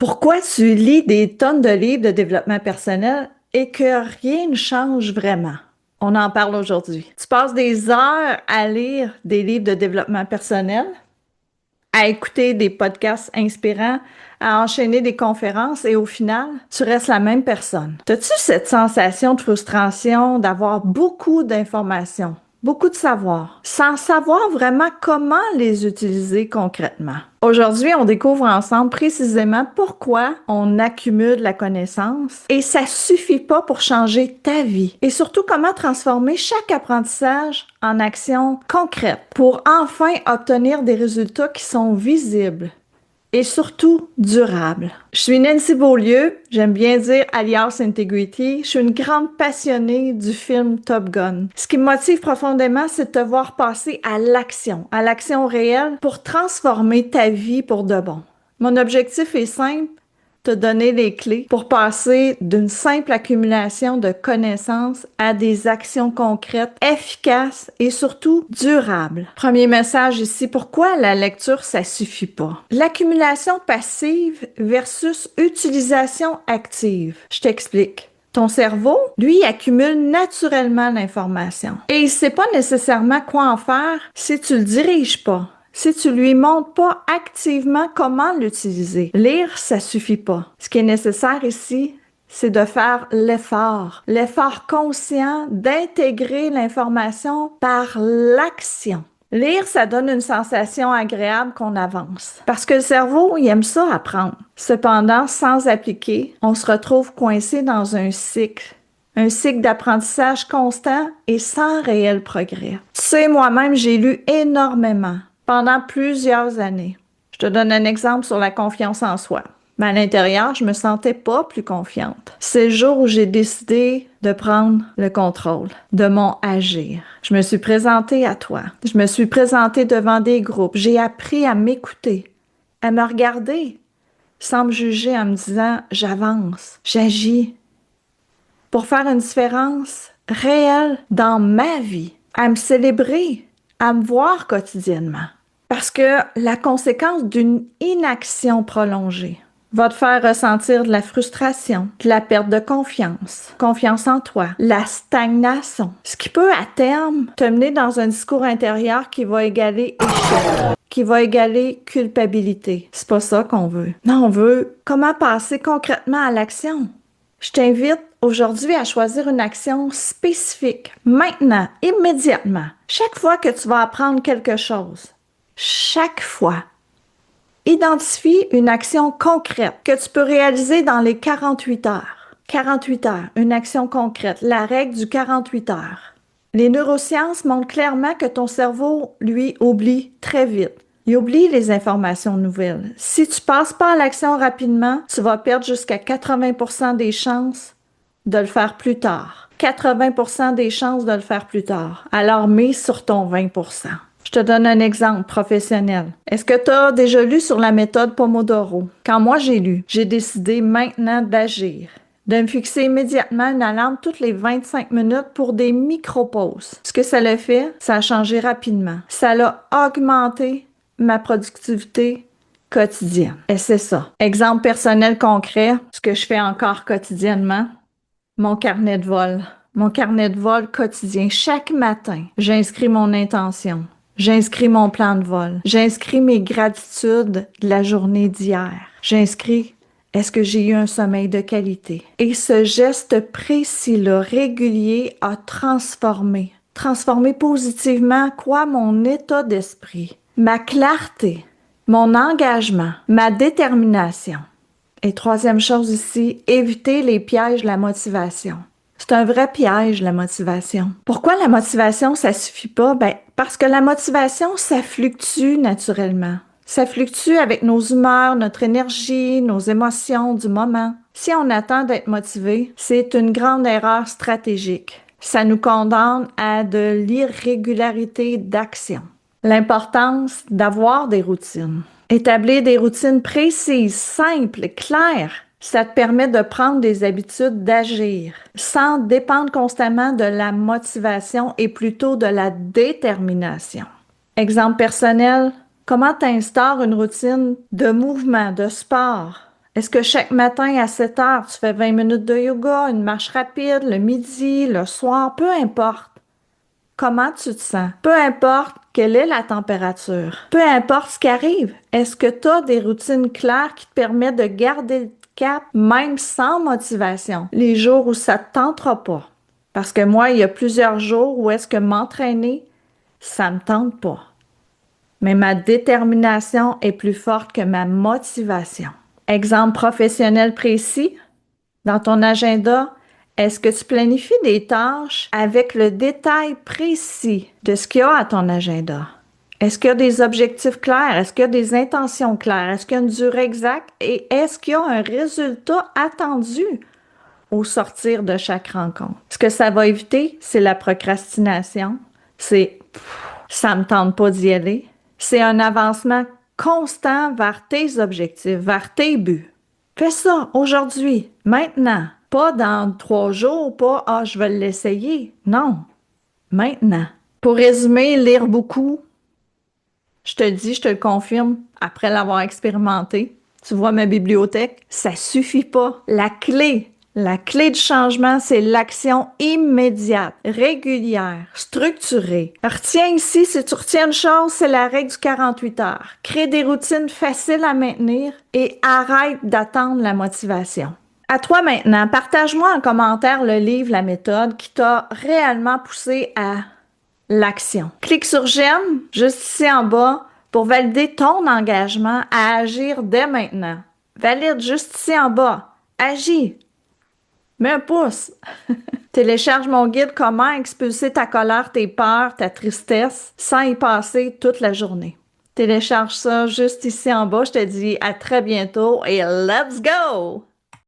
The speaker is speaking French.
Pourquoi tu lis des tonnes de livres de développement personnel et que rien ne change vraiment? On en parle aujourd'hui. Tu passes des heures à lire des livres de développement personnel, à écouter des podcasts inspirants, à enchaîner des conférences et au final, tu restes la même personne. T'as-tu cette sensation de frustration d'avoir beaucoup d'informations, beaucoup de savoir, sans savoir vraiment comment les utiliser concrètement? Aujourd'hui, on découvre ensemble précisément pourquoi on accumule la connaissance et ça suffit pas pour changer ta vie. Et surtout, comment transformer chaque apprentissage en action concrète pour enfin obtenir des résultats qui sont visibles et surtout durable. Je suis Nancy Beaulieu, j'aime bien dire alias Integrity. Je suis une grande passionnée du film Top Gun. Ce qui me motive profondément, c'est de te voir passer à l'action réelle pour transformer ta vie pour de bon. Mon objectif est simple, te donner les clés pour passer d'une simple accumulation de connaissances à des actions concrètes, efficaces et surtout durables. Premier message ici, pourquoi la lecture, ça suffit pas? L'accumulation passive versus utilisation active. Je t'explique. Ton cerveau, lui, accumule naturellement l'information. Et il sait pas nécessairement quoi en faire si tu le diriges pas. Si tu lui montres pas activement comment l'utiliser. Lire, ça suffit pas. Ce qui est nécessaire ici, c'est de faire l'effort conscient d'intégrer l'information par l'action. Lire, ça donne une sensation agréable qu'on avance. Parce que le cerveau, il aime ça apprendre. Cependant, sans appliquer, on se retrouve coincé dans un cycle. Un cycle d'apprentissage constant et sans réel progrès. Tu sais, moi-même, j'ai lu énormément pendant plusieurs années. Je te donne un exemple sur la confiance en soi. Mais à l'intérieur, je me sentais pas plus confiante. C'est le jour où j'ai décidé de prendre le contrôle de mon agir. Je me suis présentée à toi. Je me suis présentée devant des groupes. J'ai appris à m'écouter, à me regarder, sans me juger en me disant « j'avance, j'agis » pour faire une différence réelle dans ma vie, à me célébrer, à me voir quotidiennement. Parce que la conséquence d'une inaction prolongée va te faire ressentir de la frustration, de la perte de confiance en toi, la stagnation, ce qui peut à terme te mener dans un discours intérieur qui va égaler échec, qui va égaler culpabilité. C'est pas ça qu'on veut. Non, on veut comment passer concrètement à l'action. Je t'invite aujourd'hui à choisir une action spécifique, maintenant, immédiatement. Chaque fois que tu vas apprendre quelque chose, chaque fois, identifie une action concrète que tu peux réaliser dans les 48 heures. 48 heures, une action concrète, la règle du 48 heures. Les neurosciences montrent clairement que ton cerveau, lui, oublie très vite. Il oublie les informations nouvelles. Si tu passes pas à l'action rapidement, tu vas perdre jusqu'à 80% des chances de le faire plus tard. 80% des chances de le faire plus tard. Alors, mise sur ton 20%. Je te donne un exemple professionnel. Est-ce que tu as déjà lu sur la méthode Pomodoro? Quand moi j'ai lu, j'ai décidé maintenant d'agir, de me fixer immédiatement une alarme toutes les 25 minutes pour des micro-pauses. Ce que ça l'a fait, ça a changé rapidement. Ça l'a augmenté ma productivité quotidienne. Et c'est ça. Exemple personnel concret, ce que je fais encore quotidiennement, mon carnet de vol. Mon carnet de vol quotidien. Chaque matin, j'inscris mon intention. J'inscris mon plan de vol. J'inscris mes gratitudes de la journée d'hier. J'inscris est-ce que j'ai eu un sommeil de qualité. Et ce geste précis-là, régulier, a transformé positivement quoi? Mon état d'esprit, ma clarté, mon engagement, ma détermination. Et troisième chose ici, éviter les pièges de la motivation. C'est un vrai piège, la motivation. Pourquoi la motivation, ça suffit pas? Parce que la motivation, ça fluctue naturellement. Ça fluctue avec nos humeurs, notre énergie, nos émotions du moment. Si on attend d'être motivé, c'est une grande erreur stratégique. Ça nous condamne à de l'irrégularité d'action. L'importance d'avoir des routines. Établir des routines précises, simples, claires, ça te permet de prendre des habitudes d'agir sans dépendre constamment de la motivation et plutôt de la détermination. Exemple personnel, comment t'instaures une routine de mouvement, de sport Est-ce que chaque matin à 7 heures, tu fais 20 minutes de yoga, une marche rapide, le midi, le soir, peu importe. Comment tu te sens? Peu importe quelle est la température. Peu importe ce qui arrive. Est-ce que tu as des routines claires qui te permettent de garder le cap même sans motivation? Les jours où ça ne te tentera pas. Parce que moi, il y a plusieurs jours où est-ce que m'entraîner, ça ne me tente pas. Mais ma détermination est plus forte que ma motivation. Exemple professionnel précis, dans ton agenda, est-ce que tu planifies des tâches avec le détail précis de ce qu'il y a à ton agenda? Est-ce qu'il y a des objectifs clairs? Est-ce qu'il y a des intentions claires? Est-ce qu'il y a une durée exacte? Et est-ce qu'il y a un résultat attendu au sortir de chaque rencontre? Ce que ça va éviter, c'est la procrastination. C'est ça me tente pas d'y aller. C'est un avancement constant vers tes objectifs, vers tes buts. Fais ça aujourd'hui, maintenant. Pas dans 3 jours, pas ah, je vais l'essayer. Non, maintenant. Pour résumer, lire beaucoup, je te le dis, je te le confirme, après l'avoir expérimenté. Tu vois ma bibliothèque, ça suffit pas. La clé du changement, c'est l'action immédiate, régulière, structurée. Retiens ici, si tu retiens une chose, c'est la règle du 48 heures. Crée des routines faciles à maintenir et arrête d'attendre la motivation. À toi maintenant, partage-moi en commentaire le livre La méthode qui t'a réellement poussé à l'action. Clique sur j'aime juste ici en bas pour valider ton engagement à agir dès maintenant. Valide juste ici en bas. Agis. Mets un pouce. Télécharge mon guide Comment expulser ta colère, tes peurs, ta tristesse sans y passer toute la journée. Télécharge ça juste ici en bas. Je te dis à très bientôt et let's go!